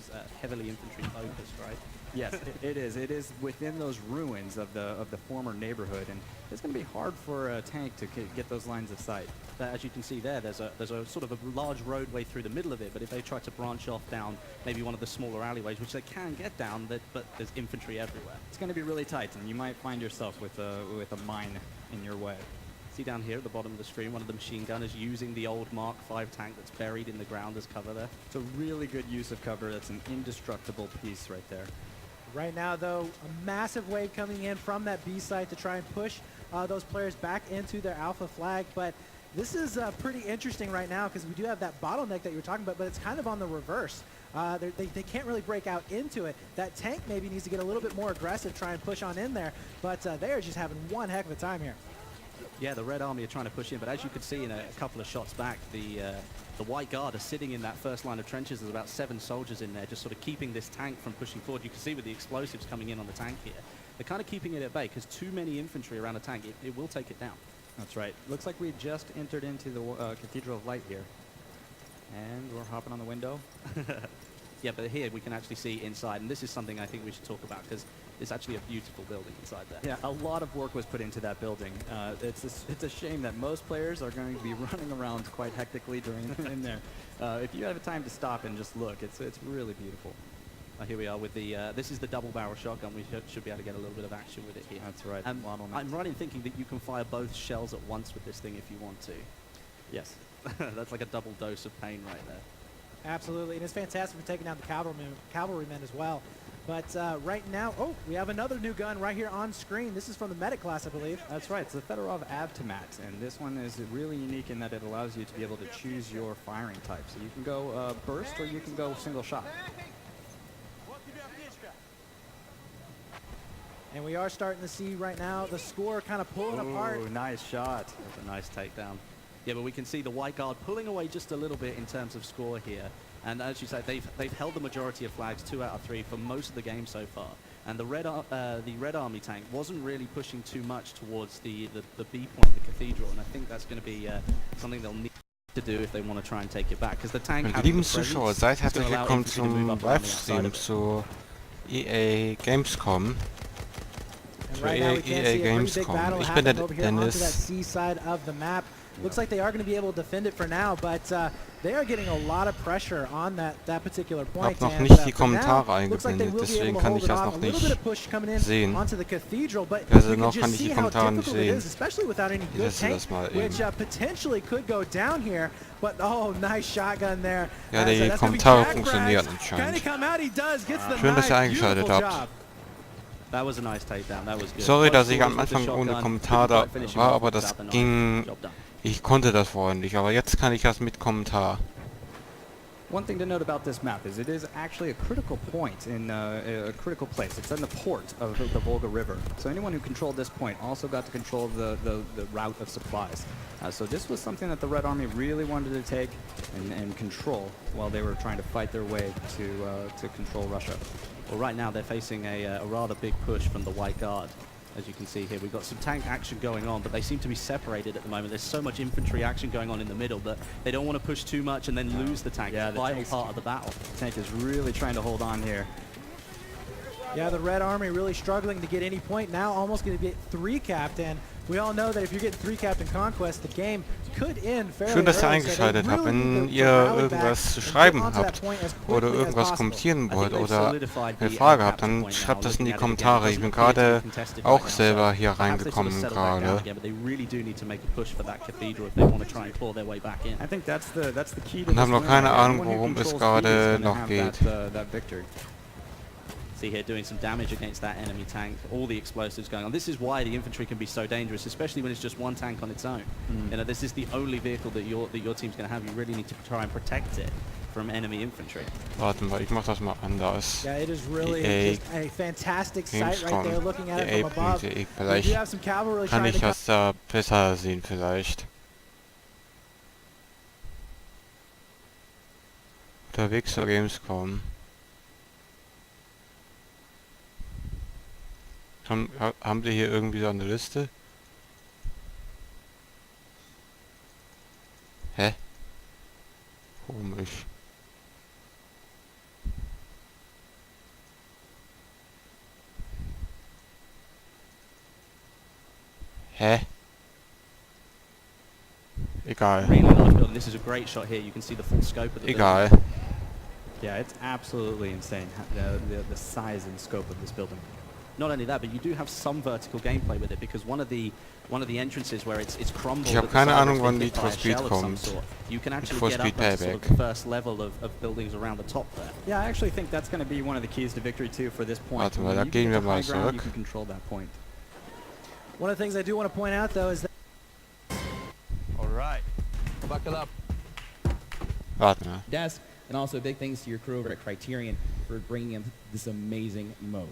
is heavily infantry focused, right? Yes, it is. It is within those ruins of the former neighborhood, and it's going to be hard for a tank to get those lines of sight. As you can see there, there's a sort of a large roadway through the middle of it, but if they try to branch off down maybe one of the smaller alleyways, which they can get down, but there's infantry everywhere. It's going to be really tight, and you might find yourself with a mine in your way. See down here at the bottom of the screen, one of the machine gunners using the old Mark V tank that's buried in the ground as cover there. It's a really good use of cover. That's an indestructible piece right there. Right now, though, a massive wave coming in from that B site to try and push those players back into their alpha flag. But this is pretty interesting right now because we do have that bottleneck that you were talking about, but it's kind of on the reverse. They can't really break out into it. That tank maybe needs to get a little bit more aggressive, try and push on in there, but they are just having one heck of a time here. Yeah, the Red Army are trying to push in, but as you could see in a couple of shots back, the White Guard are sitting in that first line of trenches. There's about 7 soldiers in there, just sort of keeping this tank from pushing forward. You can see with the explosives coming in on the tank here, they're kind of keeping it at bay because too many infantry around a tank, it will take it down. That's right. Looks like we just entered into the Cathedral of Light here. And we're hopping on the window. Yeah, but here we can actually see inside, and this is something I think we should talk about because it's actually a beautiful building inside there. Yeah, a lot of work was put into that building. It's a shame that most players are going to be running around quite hectically in there. If you have time to stop and just look, it's really beautiful. Here we are with the, this is the double barrel shotgun. We should be able to get a little bit of action with it here. That's right. I'm right in thinking that you can fire both shells at once with this thing if you want to. Yes. That's like a double dose of pain right there. Absolutely, and it's fantastic for taking down the cavalrymen as well. But right now, oh, we have another new gun right here on screen. This is from the medic class, I believe. That's right. It's the Fedorov Avtomat, and this one is really unique in that it allows you to be able to choose your firing type. So you can go burst or you can go single shot. And we are starting to see right now the score kind of pulling apart. Nice shot. That's a nice takedown. Yeah, but we can see the White Guard pulling away just a little bit in terms of score here. And as you say, they've held the majority of flags, 2 out of 3 for most of the game so far. And the Red Army tank wasn't really pushing too much towards the B point, the Cathedral. And I think that's going to be something they'll need to do if they want to try and take it back. Because the tank. Lieben Zuschauer, seid herzlich willkommen zum Livestream zu EA Gamescom. And right now we can see a pretty big battle happening over here onto that Dennis. C side of the map. Looks like they are going to be able to defend it for now, but they are getting a lot of pressure on that particular point. Ich habe noch and, nicht die for now, Kommentare looks like they eingeblendet, will be deswegen able to kann hold ich it das off. noch A little bit nicht of push coming in sehen. onto the Cathedral, but Also you can noch just kann ich see die how Kommentare nicht difficult it sehen. is, especially without any good lese tank, das mal which eben. potentially could go down here. But oh, nice shotgun there. Ja, As, die that's gonna be Kommentare Jack funktionieren Rags. anscheinend. Trying to come out, he does, gets the Schön, dass ihr knife. eingeschaltet Beautiful habt. job. That was a nice takedown. That was good. Sorry, dass ich Both am scores with the Anfang ohne shotgun. Kommentar Couldn't da quite finish him war, off aber with das the knife. ging. Job done. Ich konnte das vorher nicht, aber jetzt kann ich das mit Kommentar. One thing to note about this map is it is actually a critical point in a critical place. It's in the port of the Volga River. So anyone who controlled this point also got to control the route of supplies. So this was something that the Red Army really wanted to take and control while they were trying to fight their way to control Russia. Well, right now they're facing a rather big push from the White Guard. As you can see here, we've got some tank action going on, but they seem to be separated at the moment. There's so much infantry action going on in the middle that they don't want to push too much and then lose the tank. Yeah, It's the a vital tank's- part of the battle. The tank is really trying to hold on here. Yeah, the Red Army really struggling to get any point now, almost going to get 3-capped, and we all know that if you're getting 3-capped in Conquest, the game could end fairly Schön, dass ihr early, so they eingeschaltet habt. really Wenn need to ihr rally back irgendwas zu and get schreiben onto that habt point as oder quickly as irgendwas possible. kommentieren I think wollt they've oder solidified eine the Frage habt, capture dann point now, schreibt das in die looking at it again. Kommentare. It Ich bin doesn't appear to be gerade contested auch right now, selber so hier perhaps they sort of reingekommen settle back down gerade. again, but they really do need to make a push for that cathedral if they want to try and claw their way back in. I think that's the key to Und this haben noch win. keine Ahnung, Anyone who worum es controls gerade speed is gonna noch have geht. that victory. See here doing some damage against that enemy tank, all the explosives going on. This is why the infantry can be so dangerous, especially when it's just one tank on its own. You know, this is the only vehicle that your team's going to have. You really need to try and protect it from enemy infantry. Warte mal, ich mach das mal anders. Yeah, it is really EA just a fantastic sight right Gamescom, there, looking at it from above. EA.de. We do Vielleicht have some cavalry kann trying ich to come. das da besser sehen, vielleicht. Unterwegs zur Gamescom. Haben Sie hier irgendwie so eine Liste? Hä? Komisch. Hä? Egal. Really large building. This is a great shot here. You can see the full scope of the Egal. building. Yeah, it's absolutely insane, the size and scope of this building. Not only that, but you do have some vertical gameplay with it, because one of the entrances where it's crumbled. Ich habe at the keine side, Ahnung, it's wann been hit Need by for a Speed shell of some kommt. sort. You can Need actually for get Speed up at sort of Payback. the first level of buildings around the top there. Yeah, I actually think that's going to be one of the keys to victory too for this point. Warte mal, When da you gehen get wir to mal high ground, zurück. you can control that point. One of the things I do want to point out, though, is that All right. Buckle up. Warte mal. Desk, and also big thanks to your crew over at Criterion for bringing in this amazing mode.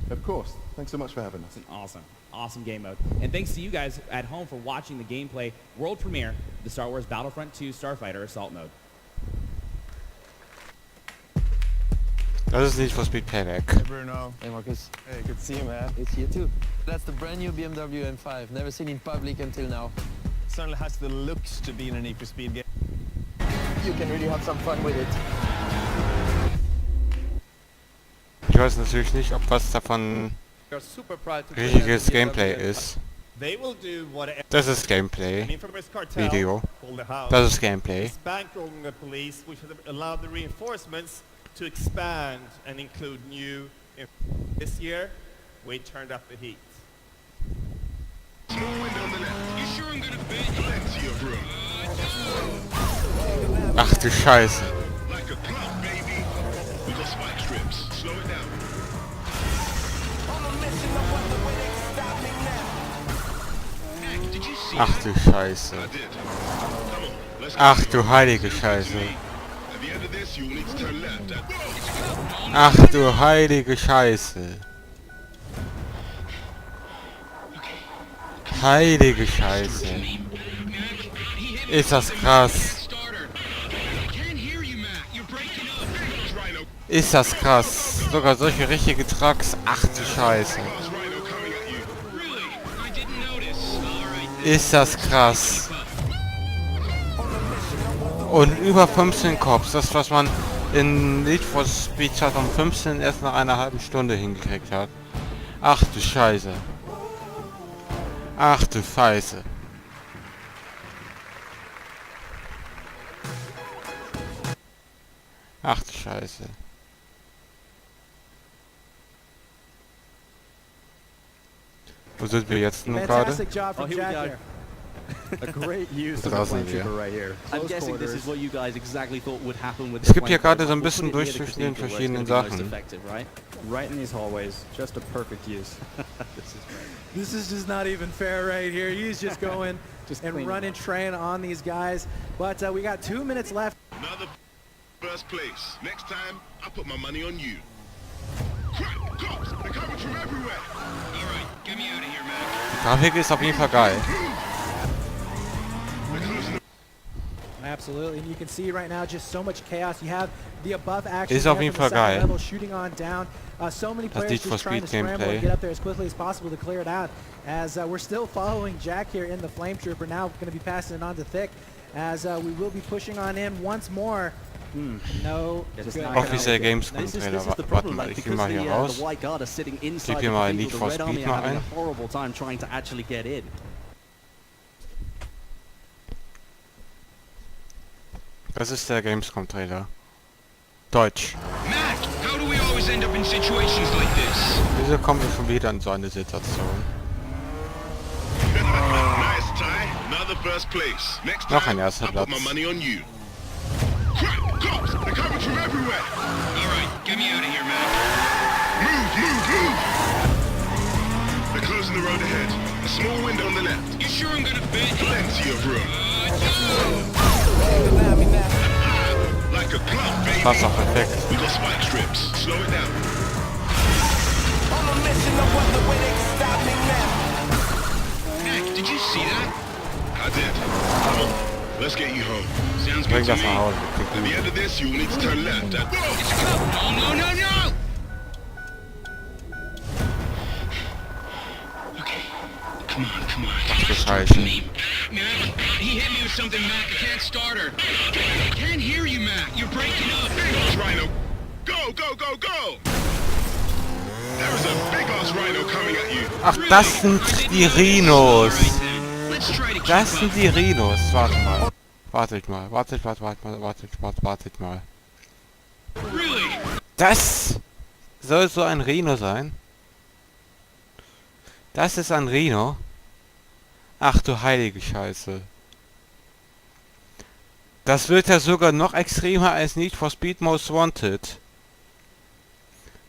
Of course. Thanks so much for having It's us. an awesome game mode. And thanks to you guys at home for watching the gameplay world premiere of the Star Wars Battlefront 2 Starfighter Assault Mode. Das ist Need for Speed Payback. Hey, Bruno. Hey Marcus, Hey, good to see you, man. it's here too. That's the brand new BMW M5, never seen in public until now. Certainly has the looks to be in a Need for Speed game. You can really have some fun with it. Ich weiß natürlich nicht, ob was davon richtiges Gameplay ist. They will do whatever Das ist Gameplay. an infamous cartel Video. called the House Das ist Gameplay. is bankrolling the police, which have allowed the reinforcements to expand and include new. This year, we turned up the heat. Ach du Scheiße. Ach du Scheiße. Ach du heilige Scheiße. Ach du heilige Scheiße. Heilige Scheiße. Ist das krass. Ist das krass. Sogar solche richtige Trucks. Ach du Scheiße. Ist das krass. Und über 15 Cops. Das, was man in Need for Speed 2015 erst nach einer halben Stunde hingekriegt hat. Ach du Scheiße. Ach du Scheiße. Ach du Scheiße. Wo sind wir jetzt nun gerade? fantastic job from Oh, here we Jack go. here. A great use of the Draußen flame wir. trooper right here. I'm Close guessing this quarters. is what you guys exactly thought would happen with Es the gibt hier flamethrower. gerade so ein We'll bisschen put it near the durch zwischen den cathedral where it's verschiedenen gonna be most Sachen. effective, right? Right in these hallways. Just a perfect use. This is great. This is just not even fair right here. He's just going Just and clean running train on these guys. But we got 2 minutes left. Another first place. Next time, I put my money on you. Crap, cops! They're coming from everywhere! Alright, get me out of here, man. Die Grafik ist auf jeden Fall geil. Absolutely, and you can see right now just so much chaos. You have the above action Ist auf there jeden from the Fall second geil. level shooting on down. So many Das players Need for just trying to Speed scramble Gameplay. and get up there as quickly as possible to clear it out. As we're still following Jack here in the Flame Trooper, now going to be passing it on to Thick. As we will be pushing on in once more. No, Just good. knock it out. Offiziell Gamescom This is Trailer. the Warte problem, mal, like, ich geh because mal hier the raus. White Guard are sitting inside Gib the hier mal cathedral, Need the for Red Army Speed are mal having ein. a horrible time trying to actually get in. Das ist der Gamescom Trailer. Deutsch. Mac, how do we always end up in situations like this? Wieso kommen wir schon wieder in so eine Situation? Nice tie. Another first place. Next Noch ein time, erster I put my Platz. money on you. Crap, cops! They're coming from everywhere! Alright, get me out of here, Mac. Move, move, move! They're closing the road ahead. A small window on the left. You sure I'm gonna fit? Plenty of room. Like a club, baby. Passt auch perfekt. We got spike strips. Slow it down. Mac, did you see that? I did. Come on. Let's get you home. Sounds Bring good to das me. nach Hause. At the Klingt end gut. of this, you will need to turn left. It's a cop. No, no, no, no! Okay, come on, come on. Ach du Start Scheiße. for me. Mac, he hit me with something, Mac. I can't start her. I can't hear you, Mac. You're breaking up. Big ass rhino. Go, go, go, go! There is a big ass rhino coming at you. Ach, das sind die Rhinos. Let's try to keep Das up. sind die Rhinos. Wartet mal. Wartet mal. Really? Das soll so ein Rhino sein? Das ist ein Rhino? Ach du heilige Scheiße. Das wird ja sogar noch extremer als Need for Speed Most Wanted.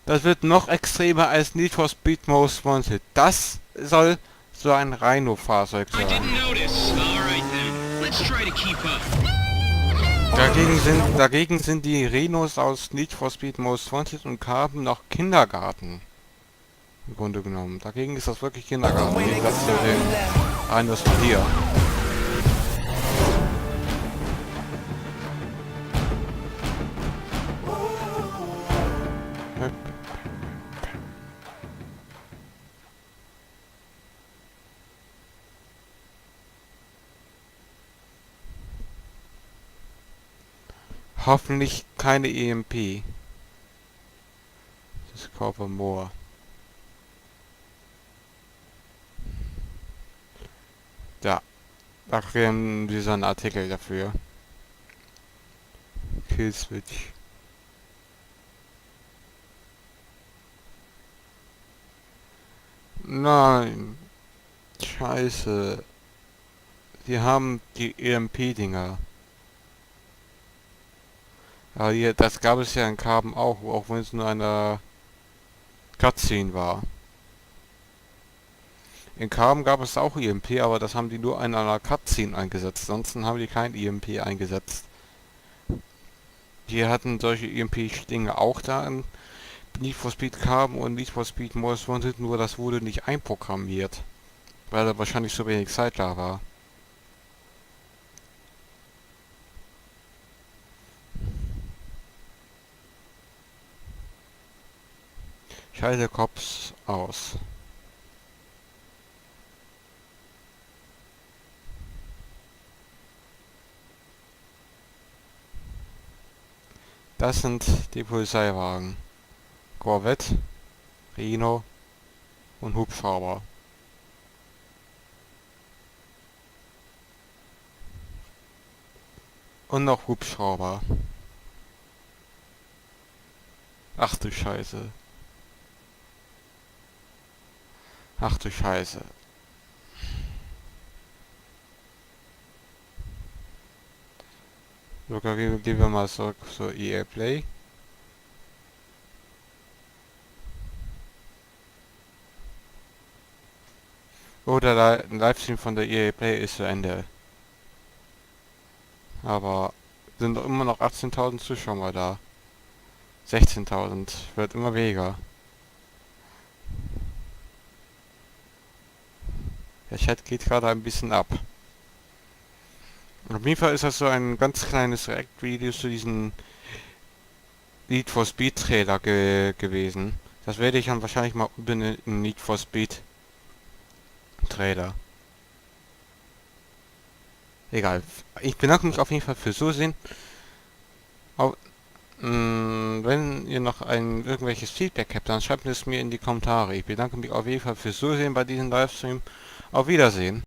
Das wird noch extremer als Need for Speed Most Wanted. Das soll so ein Rhino-Fahrzeug I sein. didn't notice. All right then. Let's try to keep up. Dagegen sind die Rhinos aus Need for Speed Most Wanted und Carbon noch Kindergarten. Im Grunde genommen. Dagegen ist das wirklich Kindergarten. Im Gegensatz zu den Rhinos von hier. Hoffentlich keine EMP. Discover more. Ja, da kriegen wir so einen Artikel dafür. Killswitch. Nein. Scheiße. Die haben die EMP-Dinger. Aber hier, das gab es ja in Carbon auch wenn es nur eine Cutscene war. In Carbon gab es auch EMP, aber das haben die nur in einer Cutscene eingesetzt. Ansonsten haben die kein EMP eingesetzt. Die hatten solche EMP-Dinge auch da in Need for Speed Carbon und Need for Speed Most Wanted, nur das wurde nicht einprogrammiert. Weil da wahrscheinlich so wenig Zeit da war. Schalte Cops aus. Das sind die Polizeiwagen. Corvette, Rhino und Hubschrauber. Und noch Hubschrauber. Ach du Scheiße. Ach du Scheiße. So, gehen wir mal zurück zur EA Play. Oh, der Livestream von der EA Play ist zu Ende. Aber sind doch immer noch 18.000 Zuschauer da. 16.000. Wird immer weniger. Der Chat geht gerade ein bisschen ab. Auf jeden Fall ist das so ein ganz kleines React-Video zu diesem Need for Speed Trailer gewesen. Das werde ich dann wahrscheinlich mal umbenennen in Need for Speed Trailer. Egal. Ich bedanke mich auf jeden Fall fürs Zusehen. Wenn ihr noch irgendwelches Feedback habt, dann schreibt es mir in die Kommentare. Ich bedanke mich auf jeden Fall fürs Zusehen bei diesem Livestream. Auf Wiedersehen.